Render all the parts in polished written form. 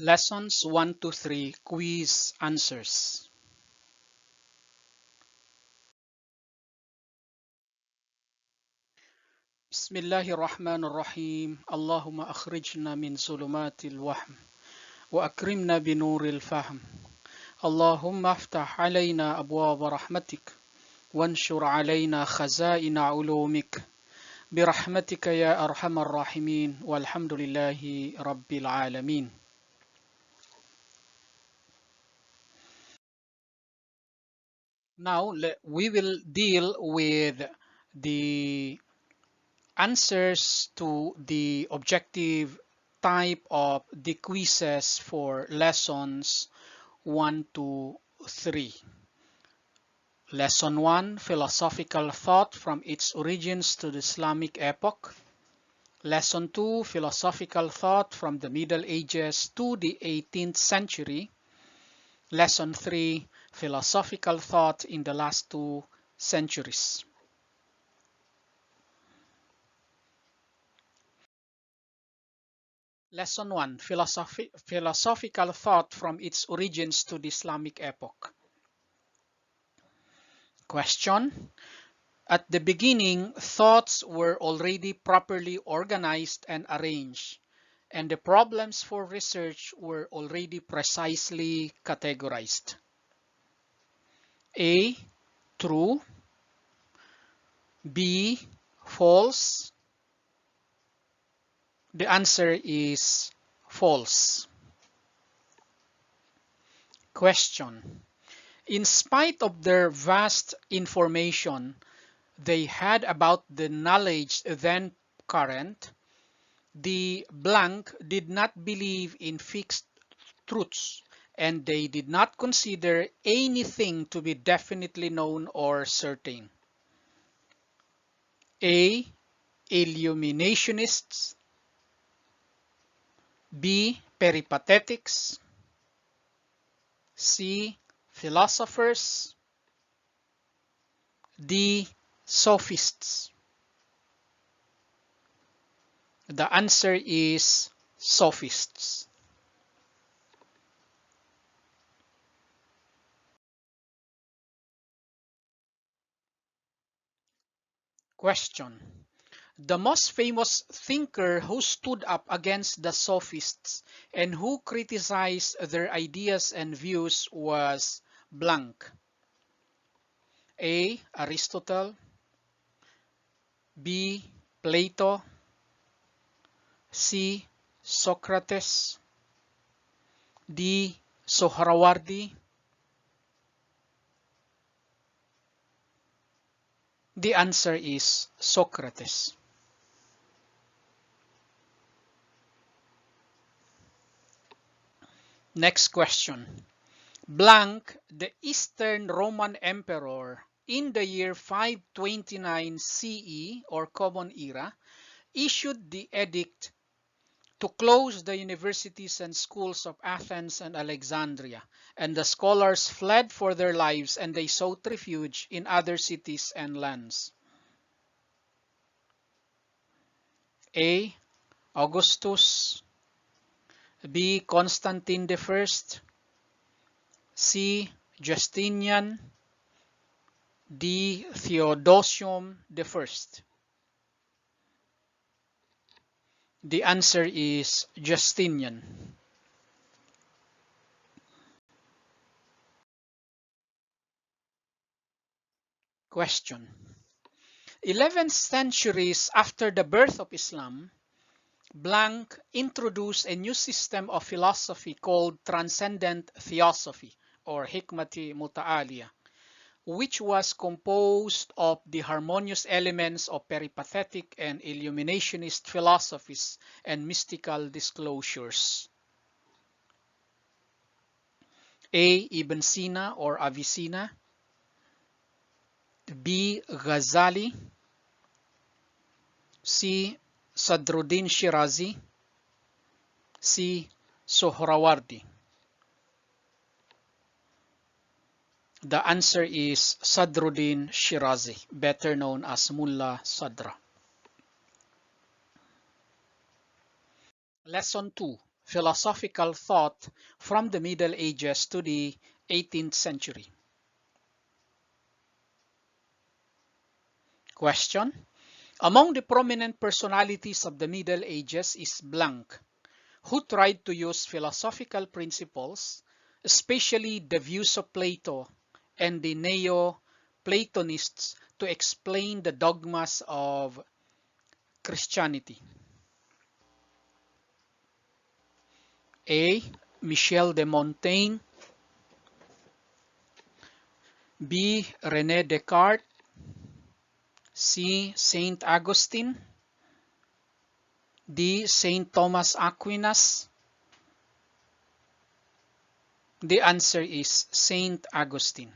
Lessons 1 to 3 quiz answers. بسم الله الرحمن الرحيم اللهم أخرجنا من ظلمات الوهم وأكرمنا بنور الفهم اللهم افتح علينا أبواب رحمتك وانشر علينا خزائن علومك برحمتك يا أرحم الراحمين والحمد لله رب العالمين. Now we will deal with the answers to the objective type of the quizzes for lessons 1 to 3. Lesson 1, Philosophical Thought from its Origins to the Islamic Epoch. Lesson 2, Philosophical Thought from the Middle Ages to the 18th century. Lesson 3, Philosophical Thought in the last 2 centuries. Lesson 1, Philosophical Thought from its Origins to the Islamic Epoch. Question. At the beginning, thoughts were already properly organized and arranged, and the problems for research were already precisely categorized. A. True. B. False. The answer is false. Question. In spite of their vast information they had about the knowledge then current, the blank did not believe in fixed truths, and they did not consider anything to be definitely known or certain. A. Illuminationists. B. Peripatetics. C. Philosophers. D. Sophists. The answer is sophists. Question. The most famous thinker who stood up against the sophists and who criticized their ideas and views was blank. A. Aristotle. B. Plato. C. Socrates. D. Sohrawardi. The answer is Socrates. Next question. Blank, the Eastern Roman Emperor, in the year 529 CE or Common Era, issued the edict to close the universities and schools of Athens and Alexandria, and the scholars fled for their lives and they sought refuge in other cities and lands. A. Augustus. B. Constantine I. C. Justinian. D. Theodosium I. The answer is Justinian. Question. 11 centuries after the birth of Islam, blank introduced a new system of philosophy called Transcendent Theosophy or Hikmati Muta'aliyah, which was composed of the harmonious elements of peripatetic and illuminationist philosophies and mystical disclosures. A. Ibn Sina or Avicenna. B. Ghazali. C. Sadruddin Shirazi. C. Sohrawardi. The answer is Sadruddin Shirazi, better known as Mullah Sadra. Lesson 2, philosophical thought from the Middle Ages to the 18th century? Question. Among the prominent personalities of the Middle Ages is blank, who tried to use philosophical principles, especially the views of Plato and the Neo-Platonists, to explain the dogmas of Christianity. A. Michel de Montaigne, B. René Descartes, C. Saint Augustine, D. Saint Thomas Aquinas. The answer is Saint Augustine.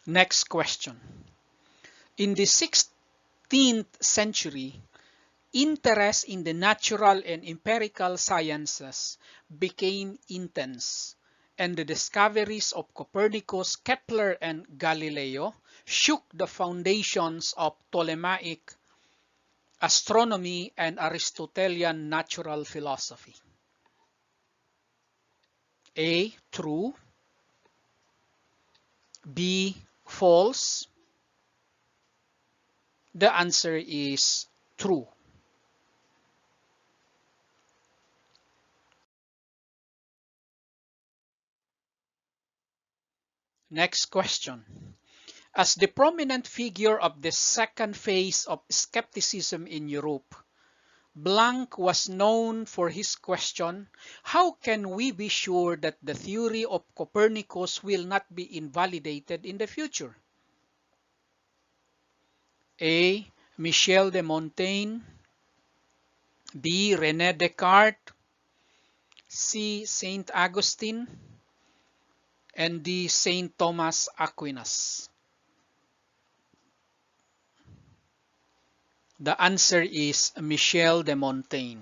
Next question. In the 16th century, interest in the natural and empirical sciences became intense, and the discoveries of Copernicus, Kepler, and Galileo shook the foundations of Ptolemaic astronomy and Aristotelian natural philosophy. A. True. B. False. The answer is true. Next question. As the prominent figure of the second phase of skepticism in Europe, Blanc was known for his question, how can we be sure that the theory of Copernicus will not be invalidated in the future? A. Michel de Montaigne, B. René Descartes, C. Saint Augustine, and D. Saint Thomas Aquinas. The answer is Michel de Montaigne.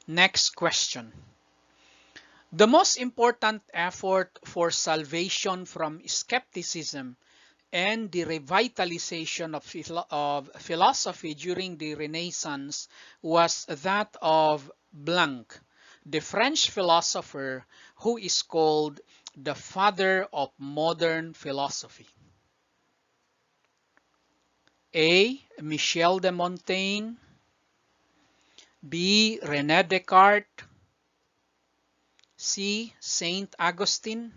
Next question. The most important effort for salvation from skepticism and the revitalization of philosophy during the Renaissance was that of Blanc, the French philosopher who is called the father of modern philosophy. A. Michel de Montaigne, B. René Descartes, C. Saint Augustine,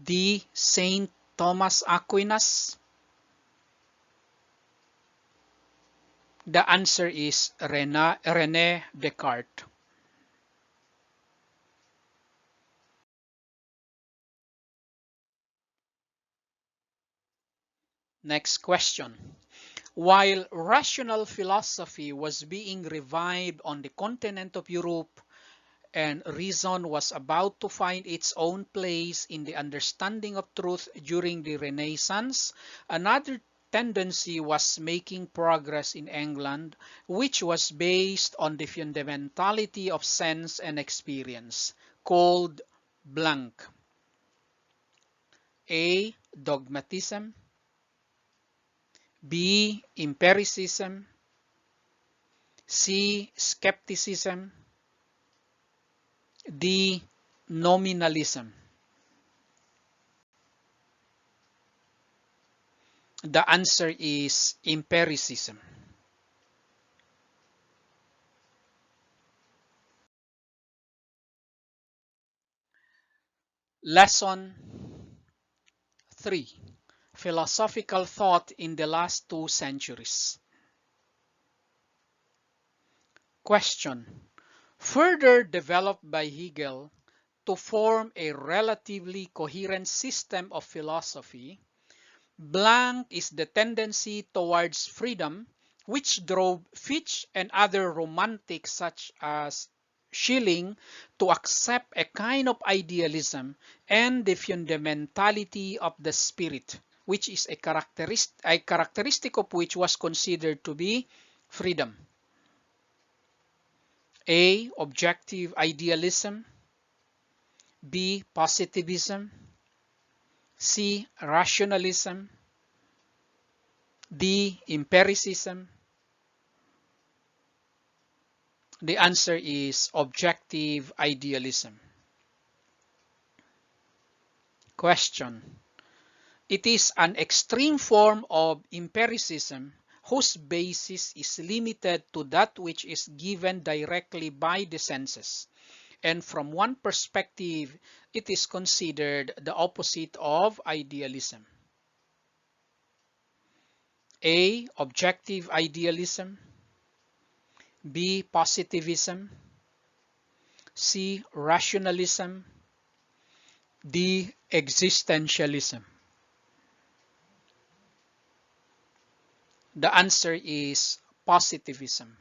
D. Saint Thomas Aquinas. The answer is René Descartes. Next question. While rational philosophy was being revived on the continent of Europe and reason was about to find its own place in the understanding of truth during the Renaissance, another tendency was making progress in England, which was based on the fundamentality of sense and experience, called blank. A. Dogmatism, B. Empiricism, C. Skepticism, D. Nominalism. The answer is empiricism. Lesson 3. Philosophical thought in the last 2 centuries. Question. Further developed by Hegel to form a relatively coherent system of philosophy, blank is the tendency towards freedom which drove Fichte and other romantics such as Schelling to accept a kind of idealism and the fundamentality of the spirit, which is a characteristic of which was considered to be freedom. A. Objective idealism, B. Positivism, C. Rationalism, D. Empiricism. The answer is objective idealism. Question. It is an extreme form of empiricism whose basis is limited to that which is given directly by the senses. And from one perspective, it is considered the opposite of idealism. A. Objective idealism. B. Positivism. C. Rationalism. D. Existentialism. The answer is positivism.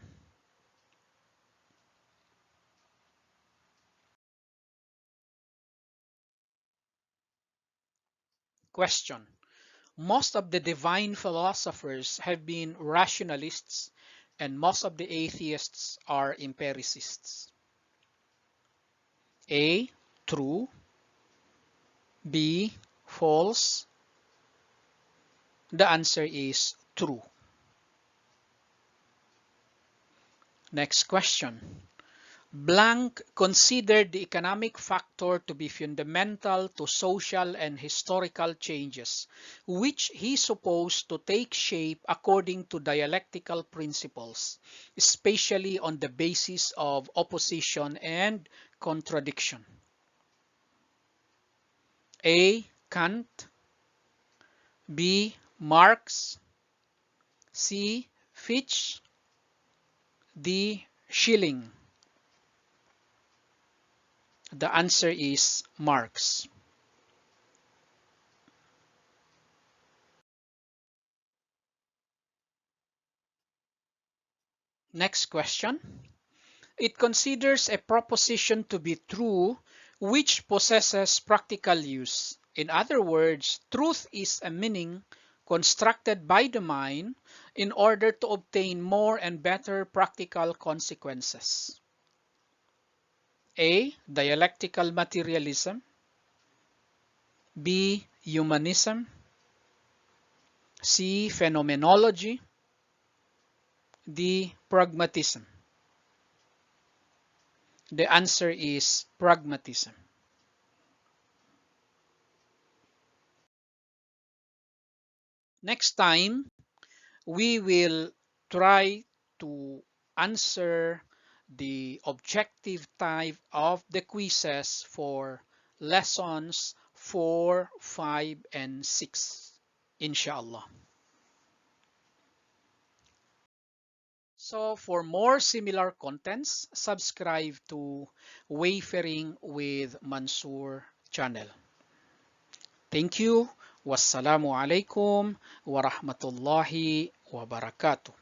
Question. Most of the divine philosophers have been rationalists, and most of the atheists are empiricists. A. True. B. False. The answer is true. Next question. Blank considered the economic factor to be fundamental to social and historical changes, which he supposed to take shape according to dialectical principles, especially on the basis of opposition and contradiction. A. Kant. B. Marx. C. Fichte. D. Schelling. The answer is Marx. Next question. It considers a proposition to be true which possesses practical use. In other words, truth is a meaning constructed by the mind in order to obtain more and better practical consequences. A. Dialectical materialism. B. Humanism. C. Phenomenology. D. Pragmatism. The answer is pragmatism. Next time, we will try to answer the objective type of the quizzes for lessons 4, 5, and 6, inshallah. So for more similar contents, subscribe to Wayfaring with Mansoor channel. Thank you. Wassalamu alaikum wa rahmatullahi wa barakatuh.